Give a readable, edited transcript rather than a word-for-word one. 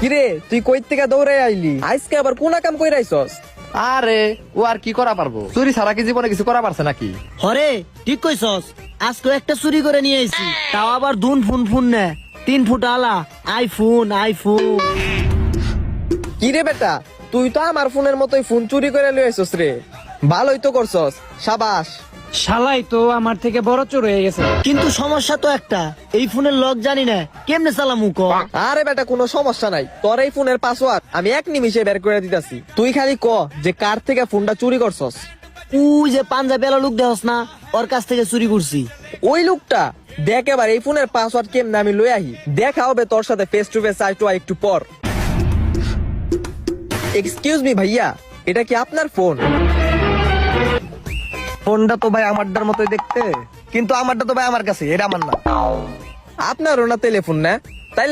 কিরে তুই কই থেকে দৌড়ে আইলি? আজকে আবার কোন কাম কইরা আইছস? আরে ও আর কি করা পারবো, চুরি ছাড়া কি জীবনে কিছু করা পারছে নাকি? হরে ঠিক কইছস, আজকে একটা চুরি করে নিয়ে আইছি, তাও আবার দুন ফোন নে 3 ফুট আলা আইফোন। কিরে বেটা, তুই তো আমার ফোনের মতোই ফোন চুরি করে লই আইছস রে। ভালোই তো করছস, সাবাস। শালাই তো আমার থেকে বড় চোর হয়ে গেছে। কিন্তু সমস্যা তো একটা, এই ফোনের লক জানি না, কেমনে চালামু ক? আরে বেটা কোনো সমস্যা নাই, তোর এই ফোনের পাসওয়ার্ড আমি 1 নিমিষে বের করে দিতাছি। তুই খালি ক যে কার থেকে ফোনটা চুরি করছস। তুই যে পাঞ্জাবি এলা লোক দেহস না, ওর কাছ থেকে চুরি করছি। ওই লোকটা দেখ এবার এই ফোনের পাসওয়ার্ড কেমনে আমি লই আহি। দেখা হবে তোর সাথে face to face eye to eye একটু পর। এক্সকিউজ মি ভাইয়া, এটা কি আপনার ফোন? ফোনটা তো ভাই আমারটার মতোই দেখতে, কিন্তু আমারটা তো ভাই আমার কাছে, এটা আমার না। আপনারও না টেলিফোন না? তাইলে